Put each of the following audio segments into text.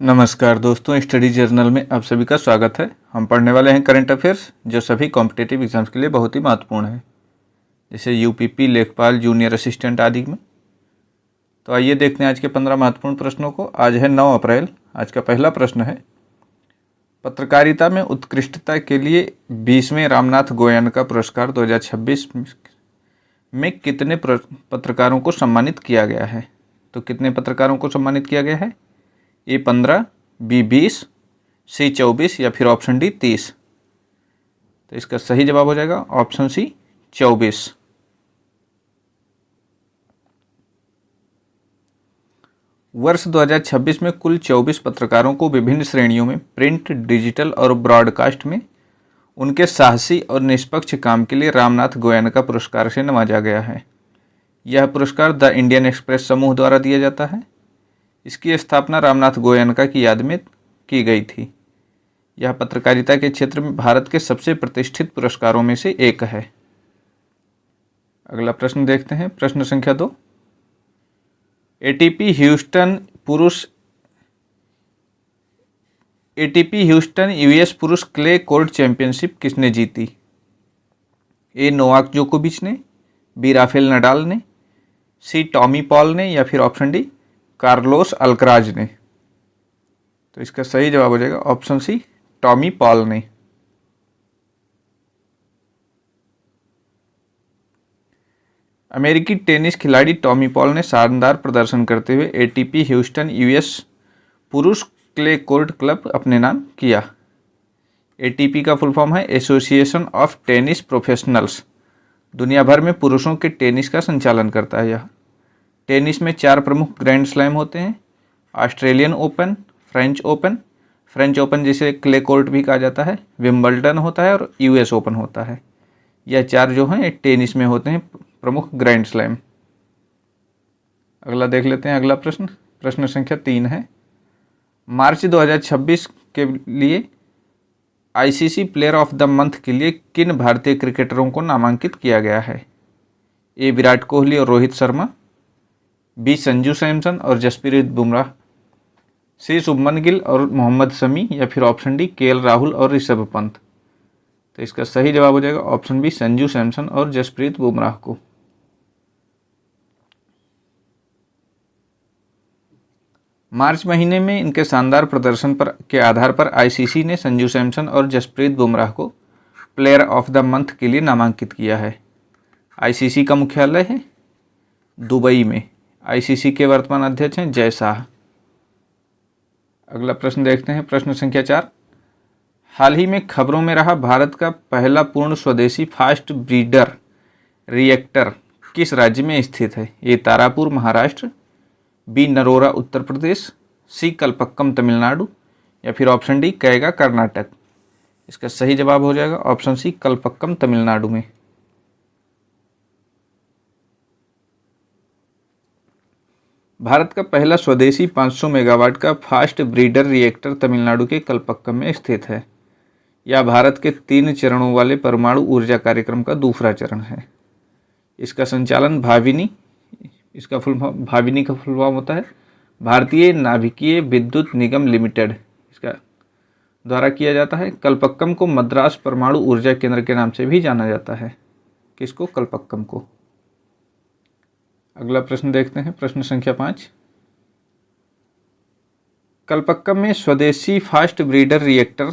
नमस्कार दोस्तों, study journal में आप सभी का स्वागत है। हम पढ़ने वाले हैं करंट अफेयर्स जो सभी कॉम्पिटिटिव एग्जाम्स के लिए बहुत ही महत्वपूर्ण है, जैसे यूपीपी, लेखपाल, जूनियर असिस्टेंट आदि में। तो आइए देखते हैं आज के 15 महत्वपूर्ण प्रश्नों को। आज है 9 अप्रैल। आज का पहला प्रश्न है, पत्रकारिता में उत्कृष्टता के लिए 20वें रामनाथ गोयनका पुरस्कार 2026 में कितने पत्रकारों को सम्मानित किया गया है? तो कितने पत्रकारों को सम्मानित किया गया है? ए 15, बी 20, सी 24 या फिर ऑप्शन डी 30। तो इसका सही जवाब हो जाएगा ऑप्शन सी 24। वर्ष 2026 में कुल 24 पत्रकारों को विभिन्न श्रेणियों में प्रिंट, डिजिटल और ब्रॉडकास्ट में उनके साहसी और निष्पक्ष काम के लिए रामनाथ गोयनका पुरस्कार से नवाजा गया है। यह पुरस्कार द इंडियन एक्सप्रेस समूह द्वारा दिया जाता है। इसकी स्थापना रामनाथ गोयनका की याद में की गई थी। यह पत्रकारिता के क्षेत्र में भारत के सबसे प्रतिष्ठित पुरस्कारों में से एक है। अगला प्रश्न देखते हैं, प्रश्न संख्या 2। एटीपी ह्यूस्टन यूएस पुरुष क्ले कोर्ट चैंपियनशिप किसने जीती? ए नोवाक जोकोविच ने, बी राफेल नडाल ने, सी टॉमी पॉल ने या फिर ऑप्शन डी कार्लोस अल्कराज ने। तो इसका सही जवाब हो जाएगा ऑप्शन सी टॉमी पॉल ने। अमेरिकी टेनिस खिलाड़ी टॉमी पॉल ने शानदार प्रदर्शन करते हुए एटीपी ह्यूस्टन यूएस पुरुष क्ले कोर्ट क्लब अपने नाम किया। एटीपी का फुल फॉर्म है एसोसिएशन ऑफ टेनिस प्रोफेशनल्स। दुनिया भर में पुरुषों के टेनिस का संचालन करता है। यह टेनिस में 4 प्रमुख ग्रैंड स्लैम होते हैं, ऑस्ट्रेलियन ओपन, फ्रेंच ओपन जिसे क्ले कोर्ट भी कहा जाता है, विंबलडन होता है और यूएस ओपन होता है। यह 4 जो हैं टेनिस में होते हैं प्रमुख ग्रैंड स्लैम। अगला देख लेते हैं। अगला प्रश्न, प्रश्न संख्या 3 है, मार्च 2026 के लिए ICC player of the month के लिए किन भारतीय क्रिकेटरों को नामांकित किया गया है? ए विराट कोहली और रोहित शर्मा, बी संजू सैमसन और जसप्रीत बुमराह, सी शुभमन गिल और मोहम्मद शमी या फिर ऑप्शन डी केएल राहुल और ऋषभ पंत। तो इसका सही जवाब हो जाएगा ऑप्शन बी संजू सैमसन और जसप्रीत बुमराह को। मार्च महीने में इनके शानदार प्रदर्शन के आधार पर आईसीसी ने संजू सैमसन और जसप्रीत बुमराह को प्लेयर ऑफ द मंथ के लिए नामांकित किया है। आईसीसी का मुख्यालय है दुबई में। आईसीसी के वर्तमान अध्यक्ष हैं जय शाह। अगला प्रश्न देखते हैं, प्रश्न संख्या 4। हाल ही में खबरों में रहा भारत का पहला पूर्ण स्वदेशी फास्ट ब्रीडर रिएक्टर किस राज्य में स्थित है? ए तारापुर महाराष्ट्र, बी नरोरा उत्तर प्रदेश, सी कलपक्कम तमिलनाडु या फिर ऑप्शन डी कैगा कर्नाटक। इसका सही जवाब हो जाएगा ऑप्शन सी कलपक्कम तमिलनाडु में। भारत का पहला स्वदेशी 500 मेगावाट का फास्ट ब्रीडर रिएक्टर तमिलनाडु के कलपक्कम में स्थित है। यह भारत के 3 चरणों वाले परमाणु ऊर्जा कार्यक्रम का दूसरा चरण है। इसका संचालन भाविनी का फुल फॉर्म होता है भारतीय नाभिकीय विद्युत निगम लिमिटेड इसका द्वारा किया जाता है। कलपक्कम को मद्रास परमाणु ऊर्जा केंद्र के नाम से भी जाना जाता है। किसको? कलपक्कम को। अगला प्रश्न देखते हैं, प्रश्न संख्या 5। कलपक्कम में स्वदेशी फास्ट ब्रीडर रिएक्टर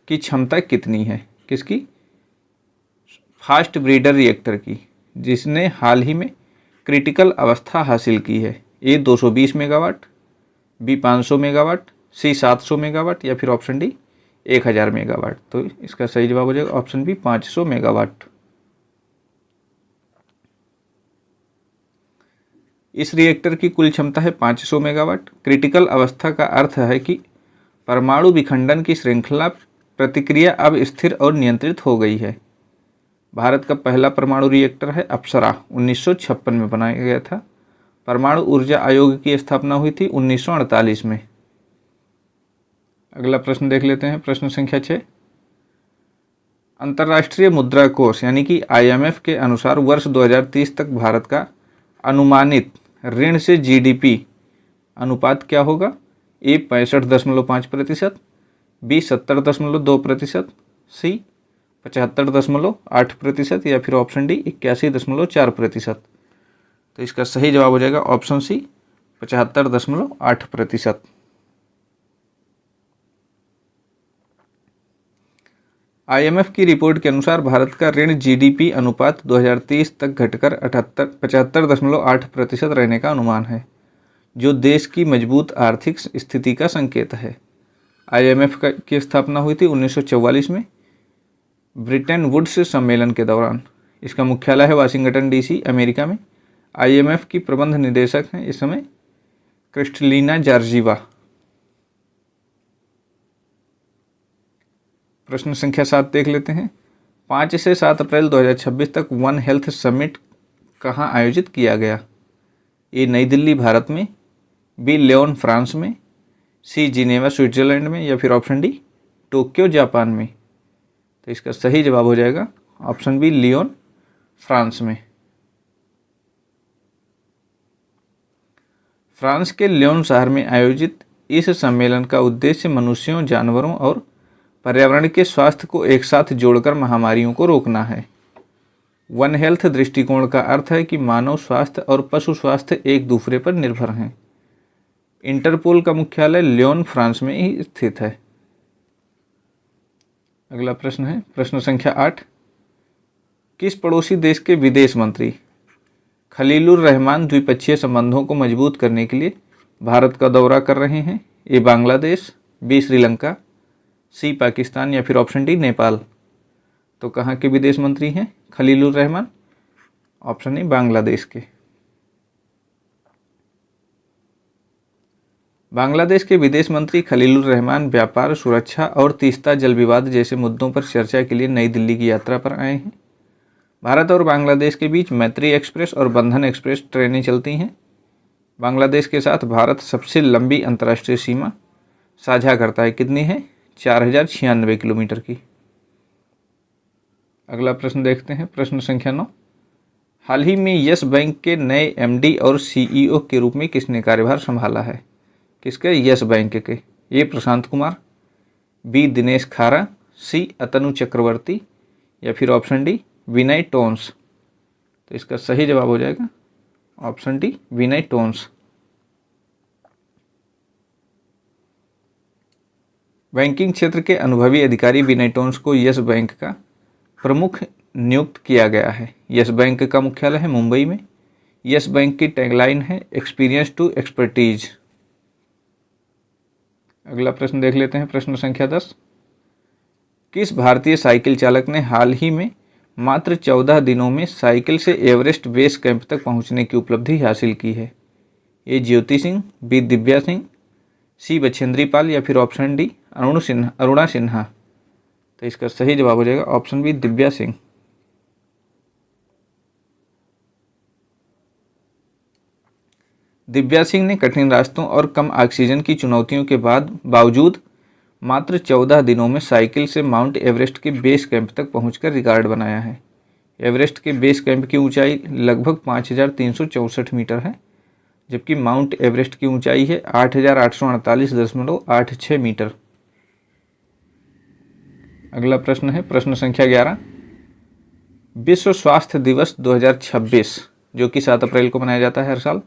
की क्षमता कितनी है? किसकी? फास्ट ब्रीडर रिएक्टर की, जिसने हाल ही में क्रिटिकल अवस्था हासिल की है। ए 220 मेगावाट, बी 500 मेगावाट, सी 700 मेगावाट या फिर ऑप्शन डी 1000 मेगावाट। तो इसका सही जवाब हो जाएगा ऑप्शन बी 500 मेगावाट। इस रिएक्टर की कुल क्षमता है 500 मेगावाट। क्रिटिकल अवस्था का अर्थ है कि परमाणु विखंडन की श्रृंखला प्रतिक्रिया अब स्थिर और नियंत्रित हो गई है। भारत का पहला परमाणु रिएक्टर है अप्सरा, 1956 में बनाया गया था। परमाणु ऊर्जा आयोग की स्थापना हुई थी 1948 में। अगला प्रश्न देख लेते हैं, प्रश्न संख्या 6। अंतर्राष्ट्रीय मुद्रा कोष यानी कि आईएमएफ के अनुसार वर्ष 2030 तक भारत का अनुमानित ऋण से जीडीपी अनुपात क्या होगा? ए 65.5%, बी 70.2%, सी 75.8% या फिर ऑप्शन डी 81.4%। तो इसका सही जवाब हो जाएगा ऑप्शन सी 75.8%। IMF की रिपोर्ट के अनुसार भारत का ऋण GDP अनुपात 2030 तक घटकर 75.8% रहने का अनुमान है, जो देश की मजबूत आर्थिक स्थिति का संकेत है। IMF की स्थापना हुई थी 1944 में ब्रिटेन वुड्स सम्मेलन के दौरान। इसका मुख्यालय है वाशिंगटन DC, अमेरिका में। IMF की प्रबंध निदेशक हैं इस समय क्रिस्टलिना जॉर्जिवा। प्रश्न संख्या 7 देख लेते हैं। 5 से 7 अप्रैल 2026 तक वन हेल्थ समिट कहाँ आयोजित किया गया? ए नई दिल्ली भारत में, बी लियोन फ्रांस में, सी जिनेवा स्विट्जरलैंड में या फिर ऑप्शन डी टोक्यो जापान में। तो इसका सही जवाब हो जाएगा ऑप्शन बी लियोन फ्रांस में। फ्रांस के लियोन शहर में आयोजित इस सम्मेलन का उद्देश्य मनुष्यों, जानवरों और पर्यावरण के स्वास्थ्य को एक साथ जोड़कर महामारियों को रोकना है। वन हेल्थ दृष्टिकोण का अर्थ है कि मानव स्वास्थ्य और पशु स्वास्थ्य एक दूसरे पर निर्भर हैं। इंटरपोल का मुख्यालय लियोन फ्रांस में ही स्थित है। अगला प्रश्न है प्रश्न संख्या 8। किस पड़ोसी देश के विदेश मंत्री खलीलुर रहमान द्विपक्षीय संबंधों को मजबूत करने के लिए भारत का दौरा कर रहे हैं? ए बांग्लादेश, बी श्रीलंका, सी पाकिस्तान या फिर ऑप्शन डी नेपाल। तो कहाँ के विदेश मंत्री हैं खलीलुर रहमान? ऑप्शन ए बांग्लादेश के। बांग्लादेश के विदेश मंत्री खलीलुर रहमान व्यापार, सुरक्षा और तीस्ता जल विवाद जैसे मुद्दों पर चर्चा के लिए नई दिल्ली की यात्रा पर आए हैं। भारत और बांग्लादेश के बीच मैत्री एक्सप्रेस और बंधन एक्सप्रेस ट्रेनें चलती हैं। बांग्लादेश के साथ भारत सबसे लंबी अंतर्राष्ट्रीय सीमा साझा करता है। कितनी है? 4096 किलोमीटर की। अगला प्रश्न देखते हैं प्रश्न संख्या 9। हाल ही में यस बैंक के नए MD और CEO के रूप में किसने कार्यभार संभाला है? किसके? यस बैंक के। ए प्रशांत कुमार, बी दिनेश खारा, सी अतनु चक्रवर्ती या फिर ऑप्शन डी विनय टोन्स। तो इसका सही जवाब हो जाएगा ऑप्शन डी विनय टोन्स। बैंकिंग क्षेत्र के अनुभवी अधिकारी विनय टोन्स को यस बैंक का प्रमुख नियुक्त किया गया है। यस बैंक का मुख्यालय है मुंबई में। यस बैंक की टैगलाइन है एक्सपीरियंस टू एक्सपर्टीज। अगला प्रश्न देख लेते हैं प्रश्न संख्या 10। किस भारतीय साइकिल चालक ने हाल ही में मात्र 14 दिनों में साइकिल से एवरेस्ट बेस कैंप तक पहुंचने की उपलब्धि हासिल की है? ए ज्योति सिंह, बी दिव्या सिंह, सी बछेंद्री पाल या फिर ऑप्शन डी अरुणा सिन्हा। तो इसका सही जवाब हो जाएगा ऑप्शन बी दिव्या सिंह। दिव्या सिंह ने कठिन रास्तों और कम ऑक्सीजन की चुनौतियों के बावजूद मात्र 14 दिनों में साइकिल से माउंट एवरेस्ट के बेस कैंप तक पहुंचकर रिकॉर्ड बनाया है। एवरेस्ट के बेस कैंप की ऊंचाई लगभग 5364 मीटर है, जबकि माउंट एवरेस्ट की ऊंचाई है 8848.86 मीटर। अगला प्रश्न है प्रश्न संख्या 11। विश्व स्वास्थ्य दिवस 2026 जो कि 7 अप्रैल को मनाया जाता है हर साल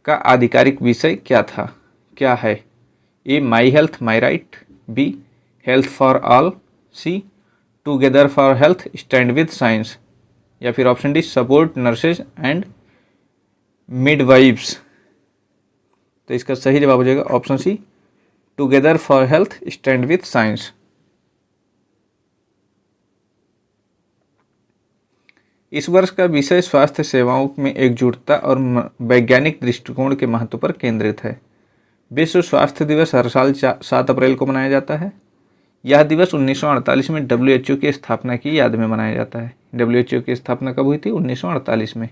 का आधिकारिक विषय क्या है? A my health my right, B health for all, C together for health stand with science या फिर option D support nurses and midwives. तो इसका सही जवाब हो जाएगा option C together for health stand with science. इस वर्ष का विषय स्वास्थ्य सेवाओं में एकजुटता और वैज्ञानिक दृष्टिकोण के महत्व पर केंद्रित है। विश्व स्वास्थ्य दिवस हर साल 7 अप्रैल को मनाया जाता है। यह दिवस 1948 में WHO की स्थापना की याद में मनाया जाता है। WHO की स्थापना कब हुई थी? 1948 में।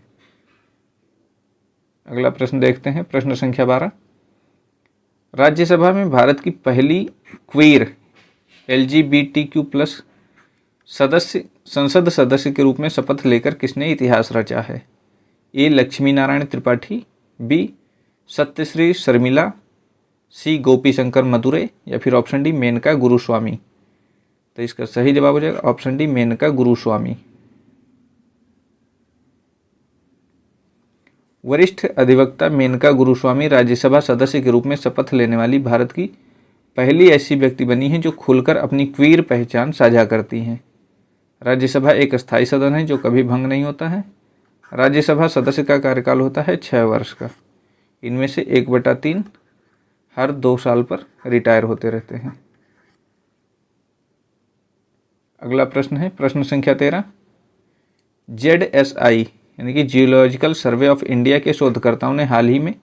अगला प्रश्न देखते हैं प्रश्न संख्या 12। राज्यसभा में भारत की पहली क्वीर LGBTQ+ संसद सदस्य के रूप में शपथ लेकर किसने इतिहास रचा है? ए लक्ष्मी नारायण त्रिपाठी, बी सत्यश्री शर्मिला, सी गोपी शंकर मदुरे या फिर ऑप्शन डी मेनका गुरुस्वामी। तो इसका सही जवाब हो जाएगा ऑप्शन डी मेनका गुरुस्वामी। वरिष्ठ अधिवक्ता मेनका गुरुस्वामी राज्यसभा सदस्य के रूप में शपथ लेने वाली भारत की पहली ऐसी व्यक्ति बनी है जो खुलकर अपनी क्वीर पहचान साझा करती हैं। राज्यसभा एक स्थायी सदन है जो कभी भंग नहीं होता है। राज्यसभा सदस्य का कार्यकाल होता है 6 वर्ष का। इनमें से 1/3 हर 2 साल पर रिटायर होते रहते हैं। अगला प्रश्न है प्रश्न संख्या 13। ZSI यानी कि जियोलॉजिकल सर्वे ऑफ इंडिया के शोधकर्ताओं ने हाल ही में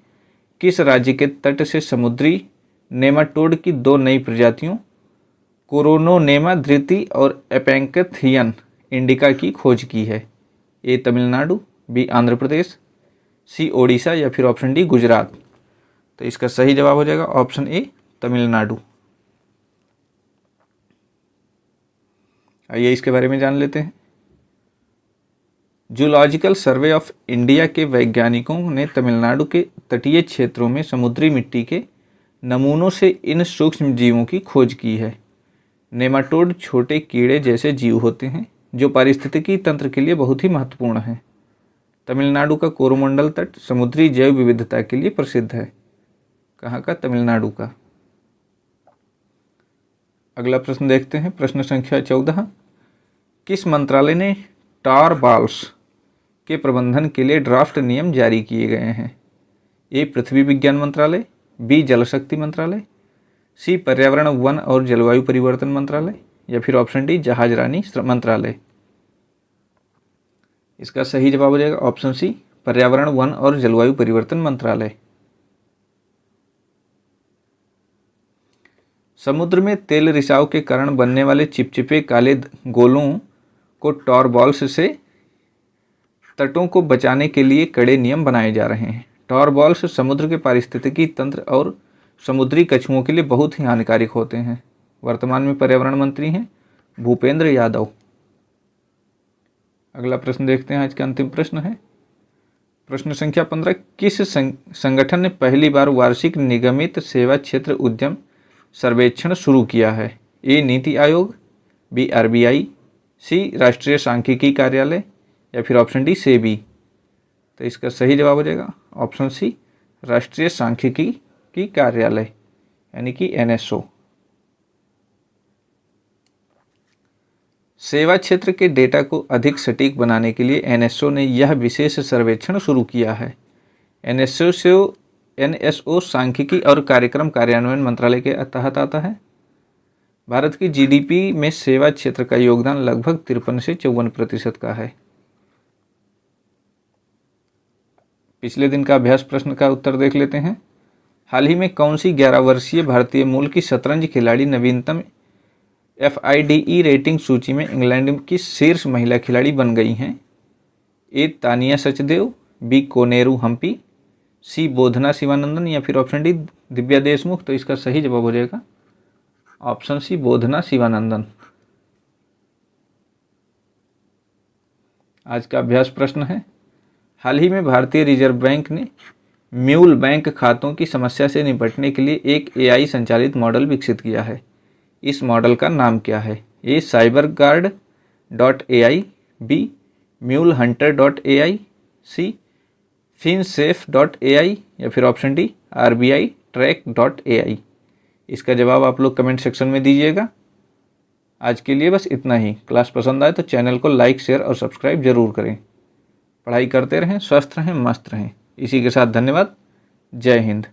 किस राज्य के तट से समुद्री नेमाटोड की 2 नई प्रजातियों कोरोनोनेमा धृति और एपेंकथियन इंडिका की खोज की है? ए तमिलनाडु, बी आंध्र प्रदेश, सी ओडिशा या फिर ऑप्शन डी गुजरात। तो इसका सही जवाब हो जाएगा ऑप्शन ए तमिलनाडु। आइए इसके बारे में जान लेते हैं। जूलॉजिकल सर्वे ऑफ इंडिया के वैज्ञानिकों ने तमिलनाडु के तटीय क्षेत्रों में समुद्री मिट्टी के नमूनों से इन सूक्ष्म जीवों की खोज की है। नेमाटोड छोटे कीड़े जैसे जीव होते हैं जो पारिस्थितिकी तंत्र के लिए बहुत ही महत्वपूर्ण हैं। तमिलनाडु का कोरोमंडल तट समुद्री जैव विविधता के लिए प्रसिद्ध है। कहाँ का? तमिलनाडु का। अगला प्रश्न देखते हैं प्रश्न संख्या 14। किस मंत्रालय ने टार बाल्स के प्रबंधन के लिए ड्राफ्ट नियम जारी किए गए हैं? ए पृथ्वी विज्ञान मंत्रालय, बी जल शक्ति मंत्रालय, सी पर्यावरण वन और जलवायु परिवर्तन मंत्रालय या फिर ऑप्शन डी जहाजरानी मंत्रालय। इसका सही जवाब हो जाएगा ऑप्शन सी पर्यावरण वन और जलवायु परिवर्तन मंत्रालय। समुद्र में तेल रिसाव के कारण बनने वाले चिपचिपे काले गोलों को टॉरबॉल्स से तटों को बचाने के लिए कड़े नियम बनाए जा रहे हैं। टॉरबॉल्स समुद्र के पारिस्थितिकी तंत्र और समुद्री कछुओं के लिए बहुत ही हानिकारक होते हैं। वर्तमान में पर्यावरण मंत्री हैं भूपेंद्र यादव। अगला प्रश्न देखते हैं, आज का अंतिम प्रश्न है प्रश्न संख्या 15। किस संगठन ने पहली बार वार्षिक निगमित सेवा क्षेत्र उद्यम सर्वेक्षण शुरू किया है? ए नीति आयोग, बी RBI, सी राष्ट्रीय सांख्यिकी कार्यालय या फिर ऑप्शन डी सेबी। तो इसका सही जवाब हो जाएगा ऑप्शन सी राष्ट्रीय सांख्यिकी की कार्यालय यानी कि NSO। सेवा क्षेत्र के डेटा को अधिक सटीक बनाने के लिए NSO ने यह विशेष सर्वेक्षण शुरू किया है। NSO सांख्यिकी और कार्यक्रम कार्यान्वयन मंत्रालय के तहत आता है। भारत की GDP में सेवा क्षेत्र का योगदान लगभग 53 से 54% का है। पिछले दिन का अभ्यास प्रश्न का उत्तर देख लेते हैं। हाल ही में कौन सी 11 वर्षीय भारतीय मूल की शतरंज खिलाड़ी नवीनतम FIDE रेटिंग सूची में इंग्लैंड की शीर्ष महिला खिलाड़ी बन गई हैं? ए तानिया सचदेव, बी कोनेरू हम्पी, सी बोधना शिवानंदन या फिर ऑप्शन डी दिव्या देशमुख। तो इसका सही जवाब हो जाएगा ऑप्शन सी बोधना शिवानंदन। आज का अभ्यास प्रश्न है, हाल ही में भारतीय रिजर्व बैंक ने म्यूल बैंक खातों की समस्या से निपटने के लिए एक AI संचालित मॉडल विकसित किया है। इस मॉडल का नाम क्या है? ए cyberguard.ai, बी म्यूल hunter.ai, सी finsafe.ai या फिर ऑप्शन डी RBI track.ai। इसका जवाब आप लोग कमेंट सेक्शन में दीजिएगा। आज के लिए बस इतना ही। क्लास पसंद आए तो चैनल को लाइक, शेयर और सब्सक्राइब जरूर करें। पढ़ाई करते रहें, स्वस्थ रहें, मस्त रहें। इसी के साथ धन्यवाद। जय हिंद।